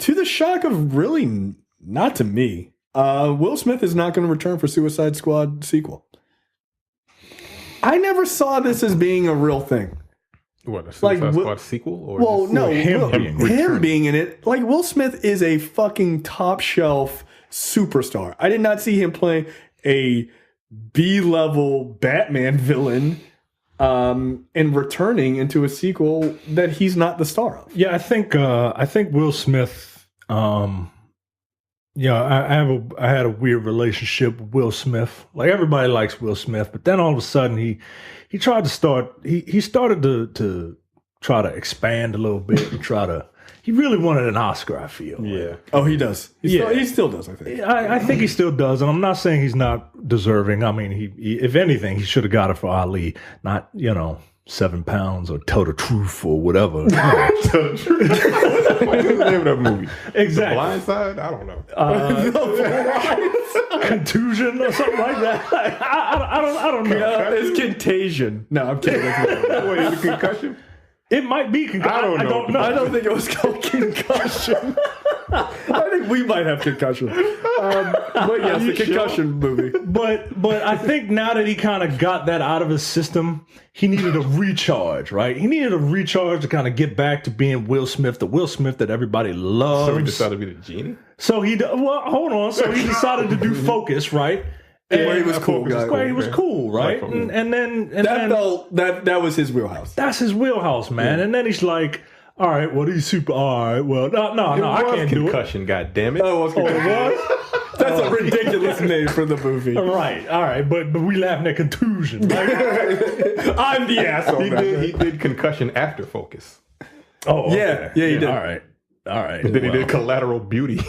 To the shock of really not to me, Will Smith is not going to return for Suicide Squad sequel. I never saw this as being a real thing. What, a Suicide Squad sequel? Or well, just, no, him being in it. Like, Will Smith is a fucking top shelf superstar. I did not see him play a B-level Batman villain and returning into a sequel that he's not the star of. Yeah, I think Will Smith. I had a weird relationship with Will Smith. Like, everybody likes Will Smith, but then all of a sudden he started to try to expand a little bit and he really wanted an Oscar, I feel. Yeah. Oh, he does. He still does, I think. I think he still does, and I'm not saying he's not deserving. I mean, he if anything, he should have got it for Ali, not, 7 pounds or Tell the Truth or whatever. Tell the Truth. What's the name of that movie? Exactly. The Blind Side? I don't know. Contusion or something like that. I don't know. It's Contagion. No, I'm kidding. Wait, is it Concussion? It might be concussion. I don't know. I don't think it was called Concussion. I think we might have Concussion. But yes, the Concussion movie. But I think now that he kind of got that out of his system, he needed a recharge, right? He needed a recharge to kind of get back to being Will Smith, the Will Smith that everybody loves. So he decided to be the genie? So hold on. So he decided to do Focus, right? Where he was cool. Where he was cool, right? And then that was his wheelhouse. That's his wheelhouse, man. Yeah. And then he's like, all right, well, he's super. All right, well, no, I can't do it. Concussion, goddammit. Oh, it was. That's a ridiculous name for the movie. Right, all right, but we laughing at Contusion. Right? I'm the asshole. He did Concussion after Focus. Oh, okay. Yeah, he did. All right. And then he did Collateral Beauty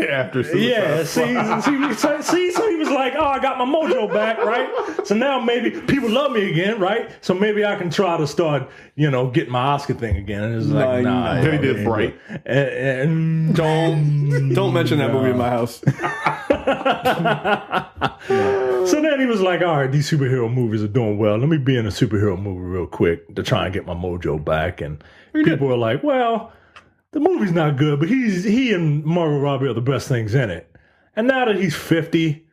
after Suicide Squad. See, so he was like, oh, I got my mojo back, right? So now maybe people love me again, right? So maybe I can try to start, getting my Oscar thing again. And it's like, nah. Then he did Bright. And don't mention that movie in my house. So then he was like, all right, these superhero movies are doing well. Let me be in a superhero movie real quick to try and get my mojo back. And people were like, well, the movie's not good, but he and Margot Robbie are the best things in it. And now that he's 50,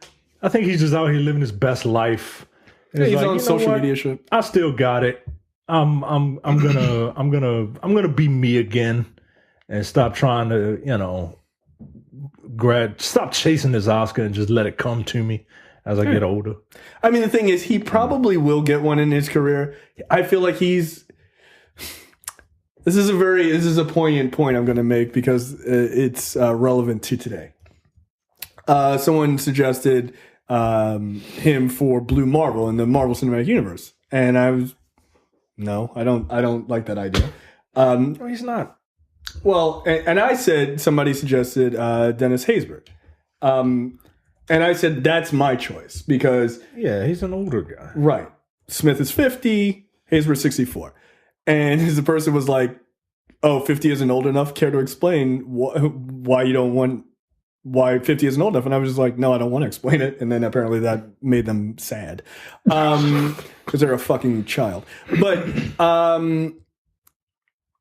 I think he's just out here living his best life. Yeah, he's on social media shit. I still got it. I'm gonna be me again and stop trying to, stop chasing this Oscar and just let it come to me as I get older. I mean, the thing is, he probably will get one in his career. I feel like This is a poignant point I'm going to make because it's relevant to today. Someone suggested him for Blue Marvel in the Marvel Cinematic Universe, and I was, no, I don't like that idea. No, he's not. Well, and I said, somebody suggested Dennis Haysbert, and I said that's my choice because he's an older guy, right? Smith is 50, Haysbert 64. And the person was like, oh, 50 isn't old enough? Care to explain why you don't want, why 50 isn't old enough? And I was just like, no, I don't want to explain it. And then apparently that made them sad. Because they're a fucking child. But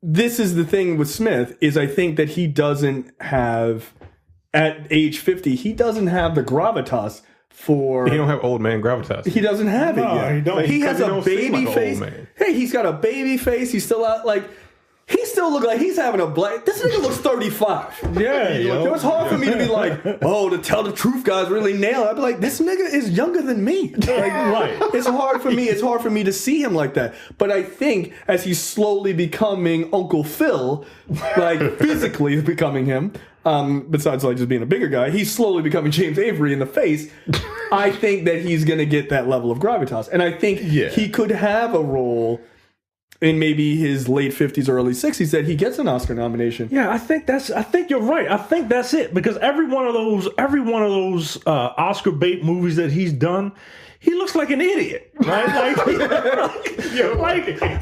this is the thing with Smith, is I think that he doesn't have, at age 50, he doesn't have the gravitas for... He don't have old man gravitas. He doesn't have it yet. He don't. He has a baby face. Hey, he's got a baby face. He's still out, like... He still look like he's having a black... This nigga looks 35. Yeah, It was hard for me to be like, oh, to tell the truth, guys, really nail it. I'd be like, this nigga is younger than me. Like, right. It's hard for me. It's hard for me to see him like that. But I think as he's slowly becoming Uncle Phil, like physically becoming him, besides like just being a bigger guy, he's slowly becoming James Avery in the face. I think that he's going to get that level of gravitas. And I think he could have a role in maybe his late 50s or early 60s that he gets an Oscar nomination. Yeah, I think you're right. I think that's it, because every one of those Oscar bait movies that he's done, he looks like an idiot, right?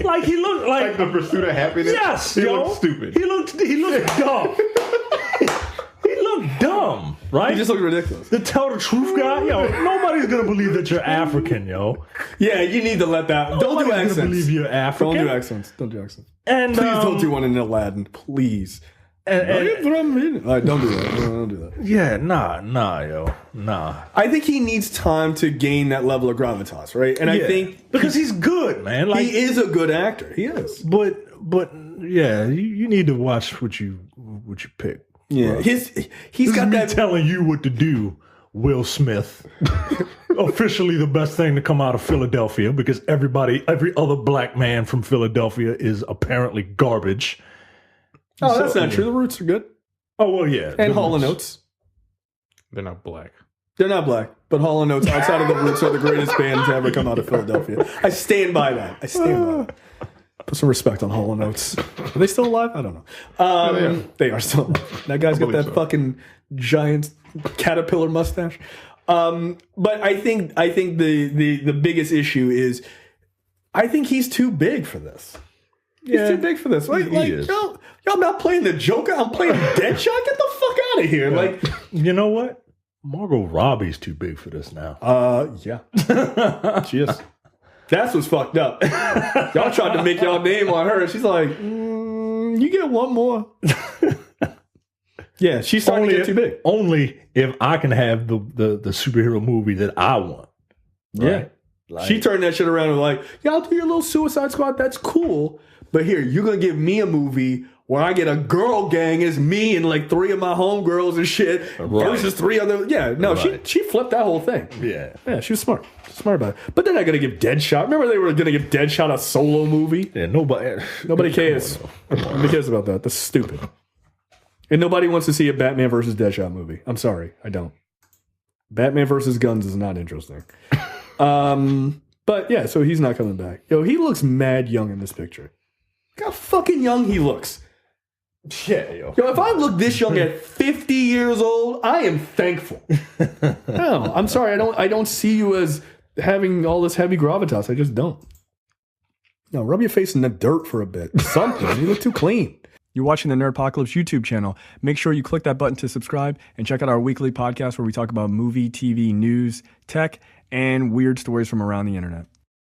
Like he looked like The Pursuit of Happiness. Yes, he looked stupid. He looked dumb. He looked dumb, right? He just looked ridiculous. To tell the truth, guy, nobody's gonna believe that you're African, yo. Yeah, you need to let that. Don't do accents. Gonna believe you're African. Don't do accents. And please don't do one in Aladdin, please. All right, don't do that. Don't do that. Yeah, nah. I think he needs time to gain that level of gravitas, right? And I think because he's good, man. Like, he is a good actor. He is. But yeah, you need to watch what you pick. Yeah, bro. he's got that telling you what to do. Will Smith, officially the best thing to come out of Philadelphia, because every other black man from Philadelphia is apparently garbage. Oh, that's not true. The Roots are good. Oh, well, yeah. And Hall & Oates. They're not black. They're not black, but Hall & Oates, outside of the Roots, are the greatest band to ever come out of Philadelphia. I stand by that. Put some respect on Hall & Oates. Are they still alive? I don't know. They are still alive. That guy's got that fucking giant caterpillar mustache. But I think the biggest issue is I think he's too big for this. He's too big for this. Like y'all not playing the Joker. I'm playing Deadshot. Get the fuck out of here. Like, you know what? Margot Robbie's too big for this now. Yeah. She is. That's what's fucked up. Y'all tried to make y'all name on her. She's like, you get one more. Yeah, she's starting to get too big. Only if I can have the superhero movie that I want. Right? Yeah. Like, she turned that shit around and like, y'all do your little Suicide Squad. That's cool. But here, you're going to give me a movie where I get a girl gang as me and like 3 of my homegirls and shit versus 3 other. Yeah, no, she flipped that whole thing. Yeah, she was smart. Smart about it. But they're not going to give Deadshot. Remember they were going to give Deadshot a solo movie? Yeah, nobody cares. Nobody cares about that. That's stupid. And nobody wants to see a Batman versus Deadshot movie. I'm sorry, I don't. Batman versus guns is not interesting. But yeah, so he's not coming back. Yo, he looks mad young in this picture. Look how fucking young he looks. Yeah, yo. Yo, if I look this young at 50 years old, I am thankful. No, I'm sorry, I don't see you as having all this heavy gravitas. I just don't. No, rub your face in the dirt for a bit. Something. You look too clean. You're watching the Nerdpocalypse YouTube channel. Make sure you click that button to subscribe and check out our weekly podcast where we talk about movie, TV, news, tech, and weird stories from around the internet.